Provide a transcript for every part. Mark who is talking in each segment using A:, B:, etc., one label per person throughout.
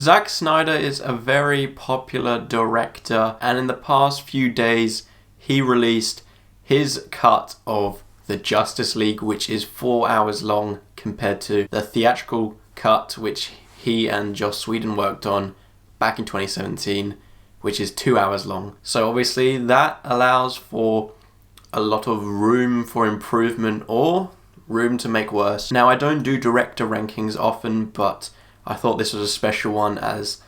A: Zack Snyder is a very popular director, and in the past few days, he released his cut of the Justice League, which is 4 hours long compared to the theatrical cut, which he and Joss Whedon worked on back in 2017, which is 2 hours long. So obviously that allows for a lot of room for improvement or room to make worse. Now, I don't do director rankings often, but I thought this was a special one as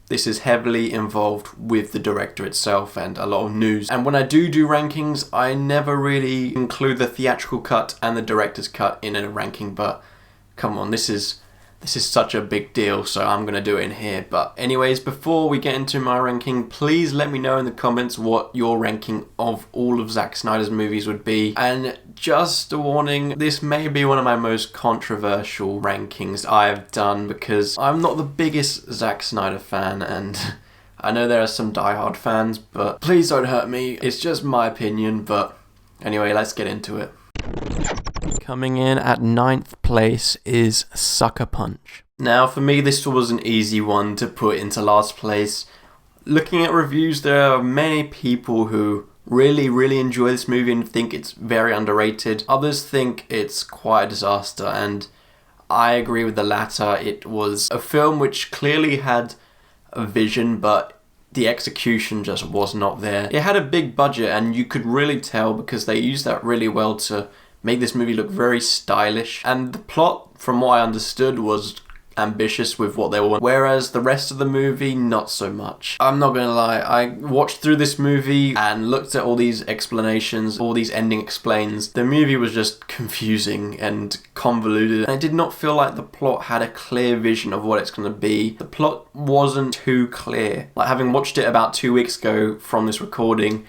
A: this is heavily involved with the director itself and a lot of news. And when I do rankings, I never really include the theatrical cut and the director's cut in a ranking, but come on, this is such a big deal, so I'm going to do it in here. But anyways, before we get into my ranking, please let me know in the comments what your ranking of all of Zack Snyder's movies would be. And just a warning, this may be one of my most controversial rankings I've done because I'm not the biggest Zack Snyder fan, and I know there are some diehard fans, but please don't hurt me. It's just my opinion, but anyway, let's get into it. Coming in at 9th place is Sucker Punch. Now, for me, this was an easy one to put into last place. Looking at reviews, there are many people who really enjoy this movie and think it's very underrated. Others think it's quite a disaster, and I agree with the latter. It was a film which clearly had a vision, but the execution just was not there. It had a big budget, and you could really tell because they used that really well to make this movie look very stylish. And the plot, from what I understood, was ambitious with what they wanted, whereas the rest of the movie, not so much. I'm not gonna lie, I watched through this movie and looked at all these explanations, all these ending explains. The movie was just confusing and convoluted, and I did not feel like the plot had a clear vision of what it's gonna be. The plot wasn't too clear. Like, having watched it about 2 weeks ago from this recording,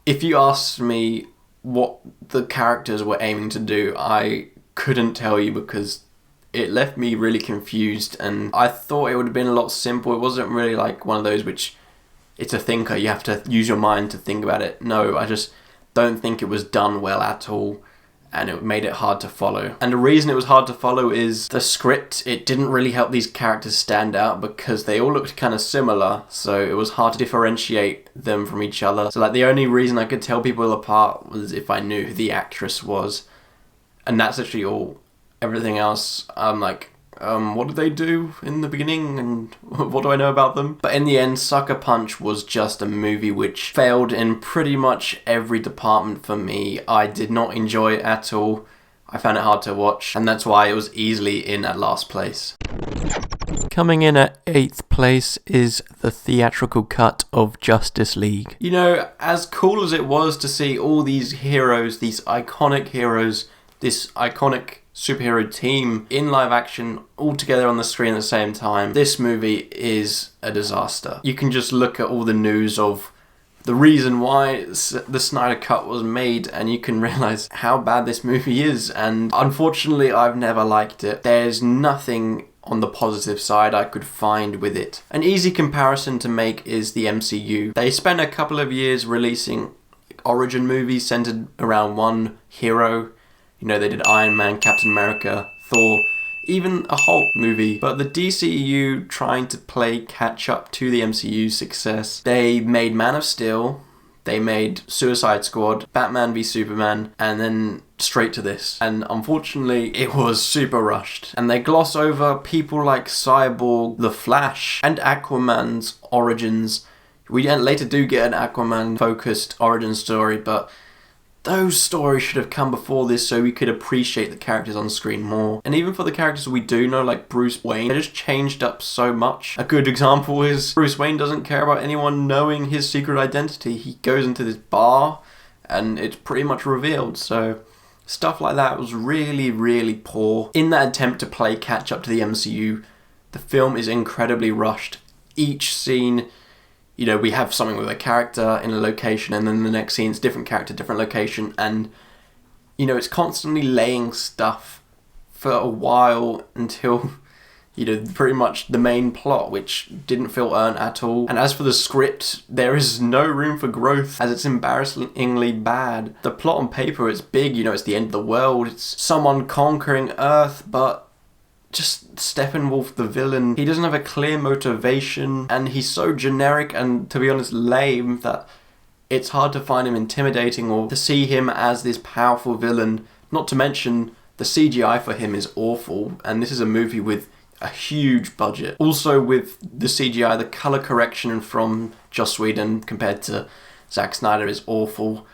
A: if you asked me what the characters were aiming to do, I couldn't tell you because it left me really confused, and I thought it would have been a lot simple. It wasn't really like one of those which it's a thinker, you have to use your mind to think about it. No, I just don't think it was done well at all, and it made it hard to follow. And the reason it was hard to follow is the script. It didn't really help these characters stand out because they all looked kind of similar, so it was hard to differentiate them from each other. So like, the only reason I could tell people apart was if I knew who the actress was, and that's actually all. Everything else, I'm like, what did they do in the beginning, and what do I know about them? But in the end, Sucker Punch was just a movie which failed in pretty much every department for me. I did not enjoy it at all. I found it hard to watch, and that's why it was easily in at last place. Coming in at 8th place is the theatrical cut of Justice League. You know, as cool as it was to see all these heroes, these iconic heroes, this iconic superhero team in live action all together on the screen at the same time, this movie is a disaster. You can just look at all the news of the reason why the Snyder Cut was made, and you can realize how bad this movie is, and unfortunately I've never liked it. There's nothing on the positive side I could find with it. An easy comparison to make is the MCU. They spent a couple of years releasing origin movies centered around one hero. You know, they did Iron Man, Captain America, Thor, even a Hulk movie. But the DCEU, trying to play catch up to the MCU's success, they made Man of Steel, they made Suicide Squad, Batman v Superman, and then straight to this. And unfortunately, it was super rushed. And they gloss over people like Cyborg, The Flash, and Aquaman's origins. We later do get an Aquaman-focused origin story, but those stories should have come before this so we could appreciate the characters on screen more. And even for the characters we do know, like Bruce Wayne, they just changed up so much. A good example is Bruce Wayne doesn't care about anyone knowing his secret identity. He goes into this bar and it's pretty much revealed. So stuff like that was really poor. In that attempt to play catch up to the MCU, the film is incredibly rushed. Each scene, you know, we have something with a character in a location, and then the next scene it's different character, different location, and, you know, it's constantly laying stuff for a while until, you know, pretty much the main plot, which didn't feel earned at all. And as for the script, there is no room for growth, as it's embarrassingly bad. The plot on paper is big, you know, it's the end of the world, it's someone conquering Earth, but just Steppenwolf the villain, he doesn't have a clear motivation, and he's so generic and, to be honest, lame that it's hard to find him intimidating or to see him as this powerful villain. Not to mention, the CGI for him is awful, and this is a movie with a huge budget. Also with the CGI, the colour correction from Joss Whedon compared to Zack Snyder is awful.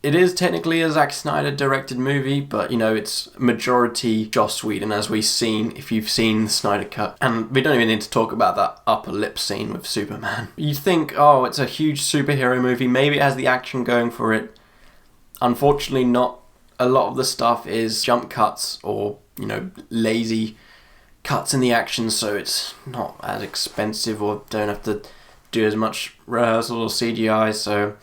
A: It is technically a Zack Snyder directed movie, but it's majority Joss Whedon, as we've seen if you've seen the Snyder Cut. And we don't even need to talk about that upper lip scene with Superman. You think, oh, it's a huge superhero movie, maybe it has the action going for it. Unfortunately not. A lot of the stuff is jump cuts or, lazy cuts in the action, so it's not as expensive or don't have to do as much rehearsal or CGI, so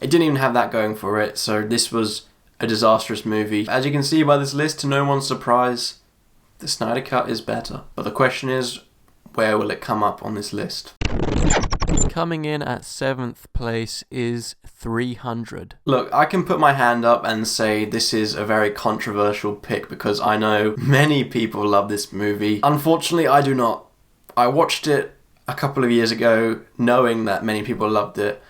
A: it didn't even have that going for it, so this was a disastrous movie. As you can see by this list, to no one's surprise, the Snyder Cut is better. But the question is, where will it come up on this list? Coming in at 7th place is 300. Look, I can put my hand up and say this is a very controversial pick because I know many people love this movie. Unfortunately, I do not. I watched it a couple of years ago knowing that many people loved it.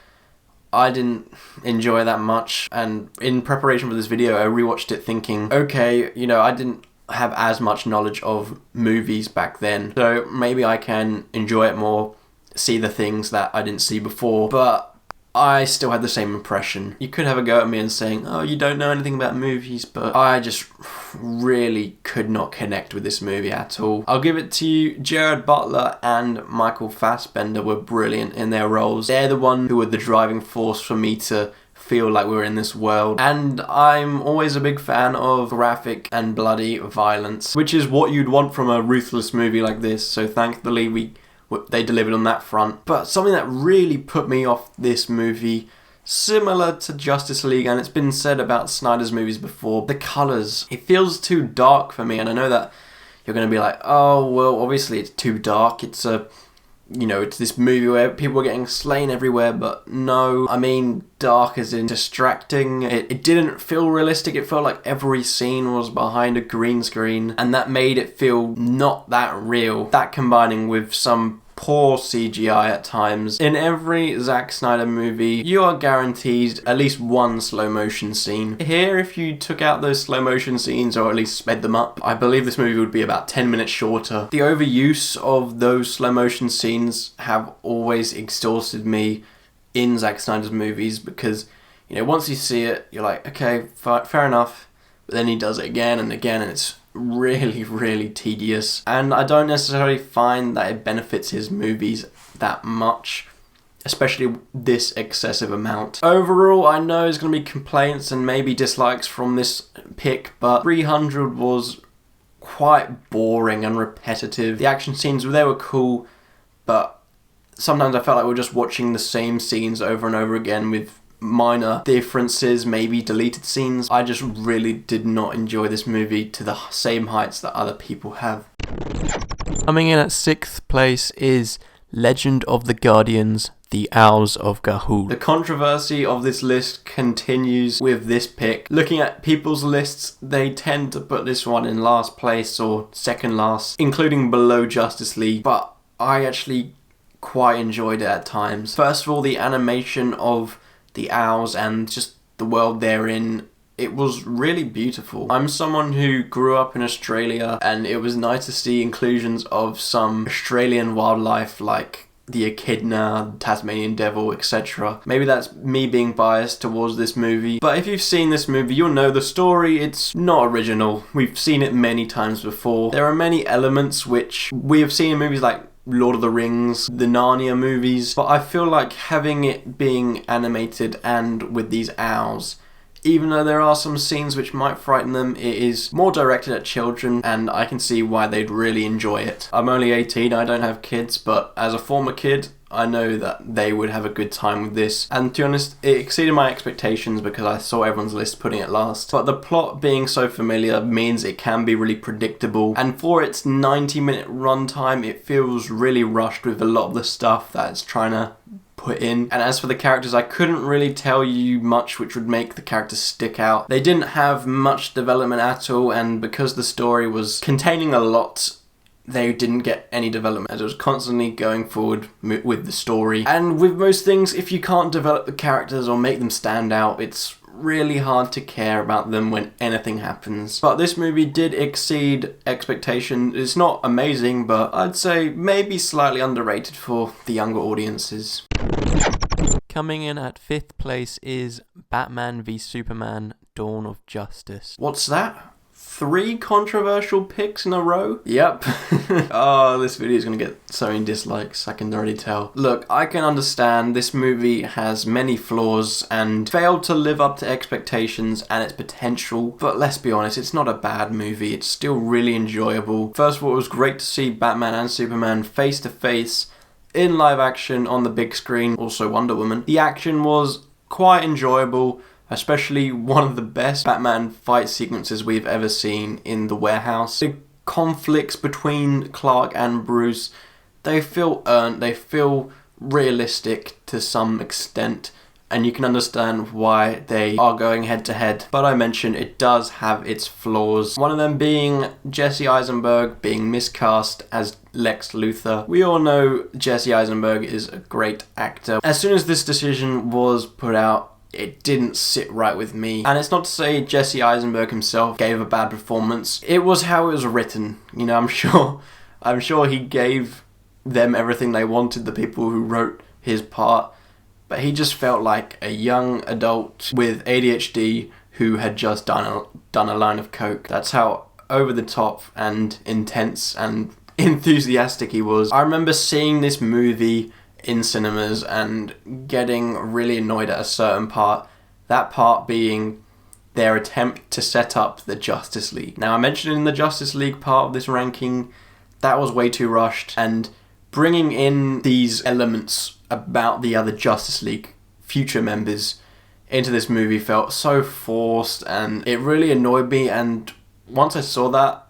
A: I didn't enjoy that much, and in preparation for this video I rewatched it thinking, okay, I didn't have as much knowledge of movies back then, so maybe I can enjoy it more, see the things that I didn't see before, but I still had the same impression. You could have a go at me and saying, oh, you don't know anything about movies, but I just really could not connect with this movie at all. I'll give it to you, Gerard Butler and Michael Fassbender were brilliant in their roles. They're the one who were the driving force for me to feel like we were in this world. And I'm always a big fan of graphic and bloody violence, which is what you'd want from a ruthless movie like this, so thankfully they delivered on that front. But something that really put me off this movie, similar to Justice League, and it's been said about Snyder's movies before, the colours. It feels too dark for me, and I know that you're going to be like, oh, well, obviously it's too dark. It's it's this movie where people are getting slain everywhere, but no, I mean dark as in distracting. It didn't feel realistic. It felt like every scene was behind a green screen, and that made it feel not that real. That combining with some poor CGI at times. In every Zack Snyder movie, you are guaranteed at least one slow motion scene. Here, if you took out those slow motion scenes or at least sped them up, I believe this movie would be about 10 minutes shorter. The overuse of those slow motion scenes have always exhausted me in Zack Snyder's movies because, once you see it, you're like, okay, fair enough. But then he does it again and again, and it's really, really tedious. And I don't necessarily find that it benefits his movies that much, especially this excessive amount. Overall, I know there's going to be complaints and maybe dislikes from this pick, but 300 was quite boring and repetitive. The action scenes, they were cool, but sometimes I felt like we were just watching the same scenes over and over again with minor differences, maybe deleted scenes. I just really did not enjoy this movie to the same heights that other people have. Coming in at 6th place is Legend of the Guardians, The Owls of Ga'Hoole. The controversy of this list continues with this pick. Looking at people's lists, they tend to put this one in last place or second last, including below Justice League, but I actually quite enjoyed it at times. First of all, the animation of the owls and just the world they're in, it was really beautiful. I'm someone who grew up in Australia, and it was nice to see inclusions of some Australian wildlife like the echidna, Tasmanian devil, etc. Maybe that's me being biased towards this movie, but if you've seen this movie, you'll know the story. It's not original. We've seen it many times before. There are many elements which we have seen in movies like Lord of the Rings, the Narnia movies, but I feel like having it being animated and with these owls, even though there are some scenes which might frighten them, it is more directed at children, and I can see why they'd really enjoy it. I'm only 18, I don't have kids, but as a former kid, I know that they would have a good time with this. And to be honest, it exceeded my expectations because I saw everyone's list putting it last. But the plot being so familiar means it can be really predictable. And for its 90-minute runtime, it feels really rushed with a lot of the stuff that it's trying to put in. And as for the characters, I couldn't really tell you much which would make the characters stick out. They didn't have much development at all, and because the story was containing a lot, they didn't get any development, as it was constantly going forward with the story. And with most things, if you can't develop the characters or make them stand out, it's really hard to care about them when anything happens. But this movie did exceed expectations. It's not amazing, but I'd say maybe slightly underrated for the younger audiences. Coming in at 5th place is Batman v Superman: Dawn of Justice. What's that? 3 controversial picks in a row? Yep. Oh, this video is going to get so many dislikes, I can already tell. Look, I can understand this movie has many flaws and failed to live up to expectations and its potential, but let's be honest, it's not a bad movie. It's still really enjoyable. First of all, it was great to see Batman and Superman face to face in live action on the big screen, also Wonder Woman. The action was quite enjoyable, especially one of the best Batman fight sequences we've ever seen in the warehouse. The conflicts between Clark and Bruce, they feel earned, they feel realistic to some extent, and you can understand why they are going head to head. But I mentioned it does have its flaws. One of them being Jesse Eisenberg being miscast as Lex Luthor. We all know Jesse Eisenberg is a great actor. As soon as this decision was put out, it didn't sit right with me. And it's not to say Jesse Eisenberg himself gave a bad performance. It was how it was written. You know, I'm sure he gave them everything they wanted, the people who wrote his part. But he just felt like a young adult with ADHD who had just done a line of coke. That's how over the top and intense and enthusiastic he was. I remember seeing this movie in cinemas and getting really annoyed at a certain part. That part being their attempt to set up the Justice League. Now, I mentioned in the Justice League part of this ranking, that was way too rushed, and bringing in these elements about the other Justice League future members into this movie felt so forced, and it really annoyed me. And once I saw that,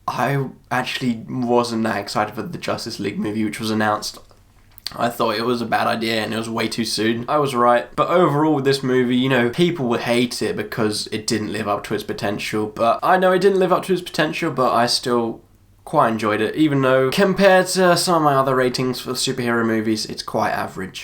A: I actually wasn't that excited for the Justice League movie, which was announced. I thought it was a bad idea and it was way too soon. I was right. But overall with this movie, you know, people would hate it because it didn't live up to its potential. But I know it didn't live up to its potential, but I still quite enjoyed it. Even though compared to some of my other ratings for superhero movies, it's quite average.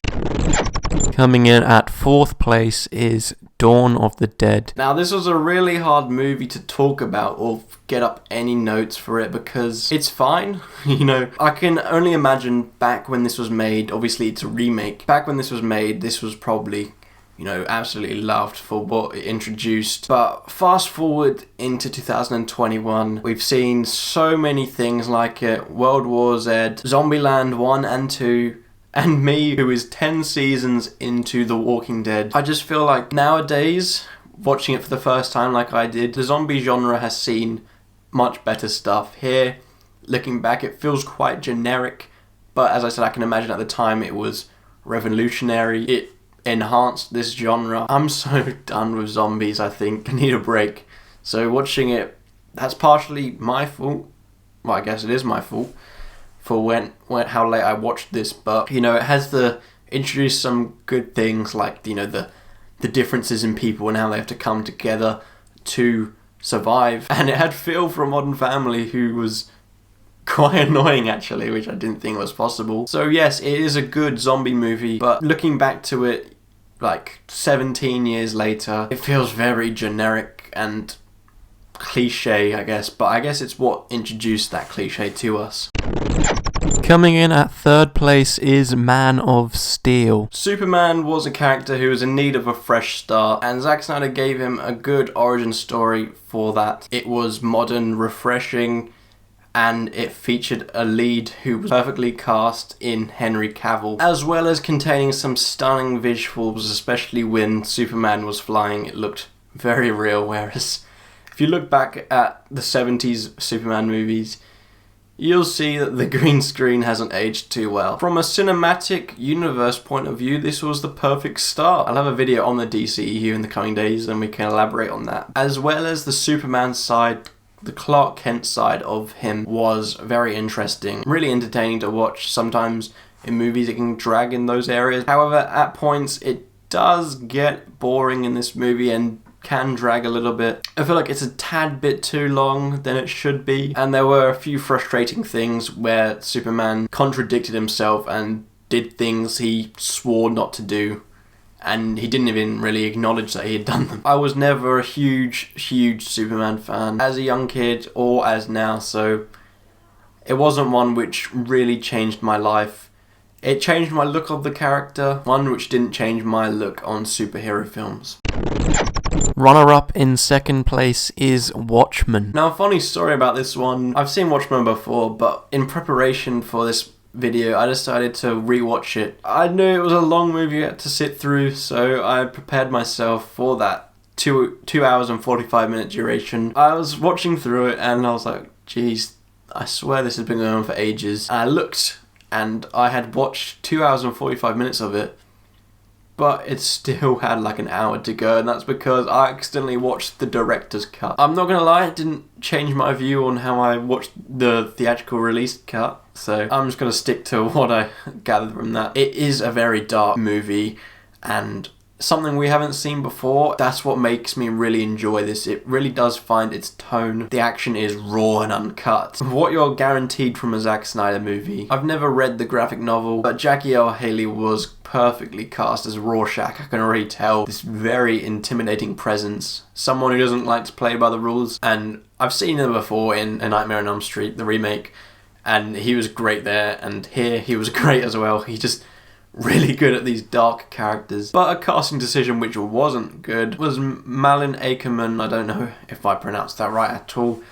A: Coming in at 4th place is Dawn of the Dead. Now, this was a really hard movie to talk about or get up any notes for it because it's fine. You know, I can only imagine back when this was made, obviously it's a remake. Back when this was made, this was probably, you know, absolutely loved for what it introduced. But fast forward into 2021, we've seen so many things like it. World War Z, Zombieland 1 and 2, and me, who is 10 seasons into The Walking Dead. I just feel like nowadays, watching it for the first time like I did, the zombie genre has seen much better stuff. Here, looking back, it feels quite generic, but as I said, I can imagine at the time it was revolutionary. It enhanced this genre. I'm so done with zombies, I think. I need a break. So watching it, that's partially my fault. Well, I guess it is my fault for how late I watched this, but you know, it has introduced some good things like, you know, the differences in people and how they have to come together to survive. And it had Phil from Modern Family, who was quite annoying actually, which I didn't think was possible. So yes, it is a good zombie movie, but looking back to it like 17 years later, it feels very generic and cliche, I guess, but I guess it's what introduced that cliche to us. Coming in at 3rd place is Man of Steel. Superman was a character who was in need of a fresh start, and Zack Snyder gave him a good origin story for that. It was modern, refreshing, and it featured a lead who was perfectly cast in Henry Cavill, as well as containing some stunning visuals, especially when Superman was flying. It looked very real, whereas if you look back at the 70s Superman movies, you'll see that the green screen hasn't aged too well. From a cinematic universe point of view, this was the perfect start. I'll have a video on the DCEU in the coming days and we can elaborate on that. As well as the Superman side, the Clark Kent side of him was very interesting. Really entertaining to watch. Sometimes in movies it can drag in those areas. However, at points it does get boring in this movie, and can drag a little bit. I feel like it's a tad bit too long than it should be, and there were a few frustrating things where Superman contradicted himself and did things he swore not to do, and he didn't even really acknowledge that he had done them. I was never a huge Superman fan as a young kid or as now, so it wasn't one which really changed my life. It changed my look of the character, one which didn't change my look on superhero films. Runner-up in second place is Watchmen. Now, a funny story about this one. I've seen Watchmen before, but in preparation for this video, I decided to rewatch it. I knew it was a long movie I had to sit through, so I prepared myself for that 2 hours and 45 minute duration. I was watching through it and I was like, geez, I swear this has been going on for ages. And I looked and I had watched 2 hours and 45 minutes of it, but it still had like an hour to go, and that's because I accidentally watched the director's cut. I'm not gonna lie, it didn't change my view on how I watched the theatrical release cut, so I'm just gonna stick to what I gathered from that. It is a very dark movie, and something we haven't seen before. That's what makes me really enjoy this. It really does find its tone. The action is raw and uncut. What you're guaranteed from a Zack Snyder movie. I've never read the graphic novel, but Jackie L. Haley was perfectly cast as Rorschach. I can already tell this very intimidating presence. Someone who doesn't like to play by the rules. And I've seen him before in A Nightmare on Elm Street, the remake, and he was great there, and here he was great as well. He just really good at these dark characters. But a casting decision which wasn't good was Malin Akerman. I don't know if I pronounced that right at all.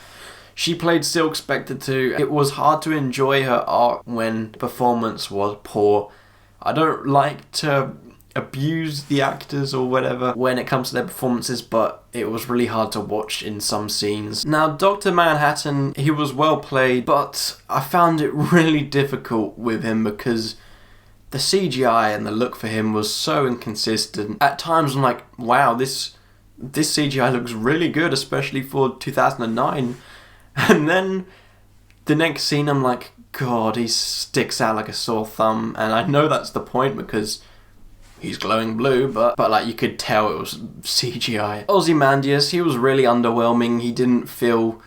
A: She played Silk Spectre too. It was hard to enjoy her arc when performance was poor. I don't like to abuse the actors or whatever when it comes to their performances, but it was really hard to watch in some scenes. Now, Dr. Manhattan, he was well played, but I found it really difficult with him because the CGI and the look for him was so inconsistent. At times I'm like, wow, this CGI looks really good, especially for 2009. And then the next scene I'm like, God, he sticks out like a sore thumb. And I know that's the point because he's glowing blue, but like you could tell it was CGI. Ozymandias, he was really underwhelming. He didn't feel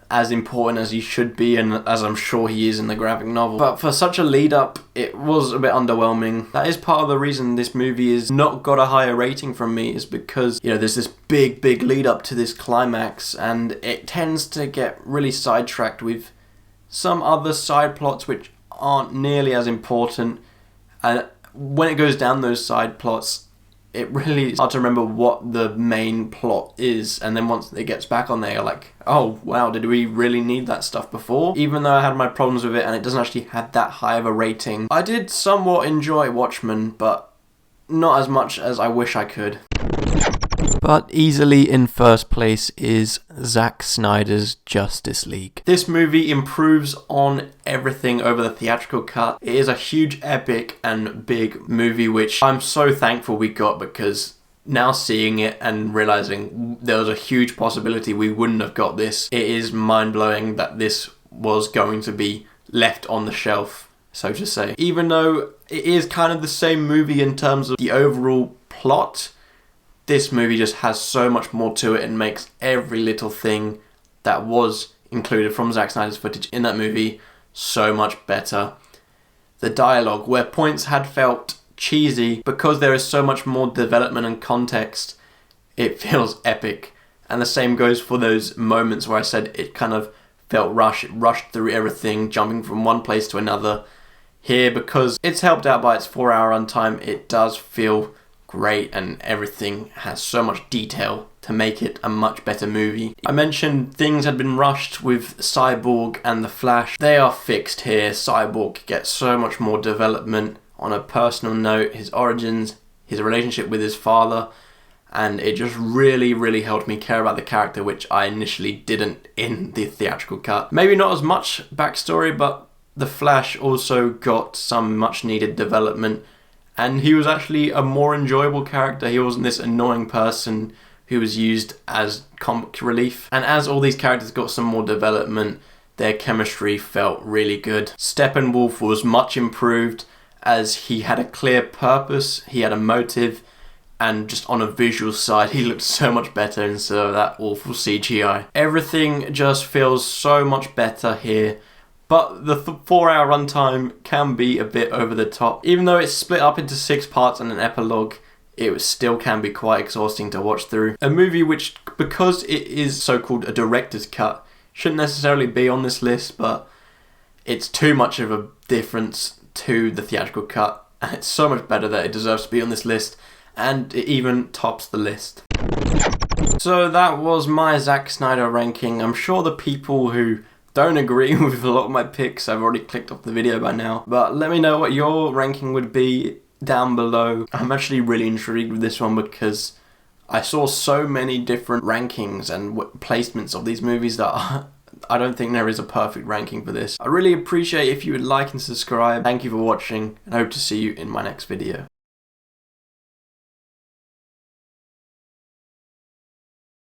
A: as important as he should be, and as I'm sure he is in the graphic novel. But for such a lead up, it was a bit underwhelming. That is part of the reason this movie has not got a higher rating from me, is because, you know, there's this big lead up to this climax, and it tends to get really sidetracked with some other side plots which aren't nearly as important. And when it goes down those side plots, it really is hard to remember what the main plot is, and then once it gets back on there, you're like, oh wow, did we really need that stuff before? Even though I had my problems with it and it doesn't actually have that high of a rating, I did somewhat enjoy Watchmen, but not as much as I wish I could. But easily in first place is Zack Snyder's Justice League. This movie improves on everything over the theatrical cut. It is a huge, epic and big movie, which I'm so thankful we got, because now seeing it and realizing there was a huge possibility we wouldn't have got this, it is mind-blowing that this was going to be left on the shelf, so to say. Even though it is kind of the same movie in terms of the overall plot, this movie just has so much more to it and makes every little thing that was included from Zack Snyder's footage in that movie so much better. The dialogue, where points had felt cheesy, because there is so much more development and context, it feels epic. And the same goes for those moments where I said it kind of felt rushed. It rushed through everything, jumping from one place to another. Here, because it's helped out by its 4-hour runtime, it does feel great, and everything has so much detail to make it a much better movie. I mentioned things had been rushed with Cyborg and The Flash. They are fixed here. Cyborg gets so much more development on a personal note, his origins, his relationship with his father, and it just really helped me care about the character, which I initially didn't in the theatrical cut. Maybe not as much backstory, but The Flash also got some much needed development. And he was actually a more enjoyable character. He wasn't this annoying person who was used as comic relief. And as all these characters got some more development, their chemistry felt really good. Steppenwolf was much improved, as he had a clear purpose, he had a motive, and just on a visual side, he looks so much better instead of that awful CGI. Everything just feels so much better here, but the 4-hour runtime can be a bit over the top. Even though it's split up into 6 parts and an epilogue, it still can be quite exhausting to watch through. A movie which, because it is so-called a director's cut, shouldn't necessarily be on this list, but it's too much of a difference to the theatrical cut, and it's so much better that it deserves to be on this list, and it even tops the list. So that was my Zack Snyder ranking. I'm sure the people who don't agree with a lot of my picks have already clicked off the video by now, but let me know what your ranking would be down below. I'm actually really intrigued with this one because I saw so many different rankings and placements of these movies that I don't think there is a perfect ranking for this. I really appreciate if you would like and subscribe. Thank you for watching, and hope to see you in my next video.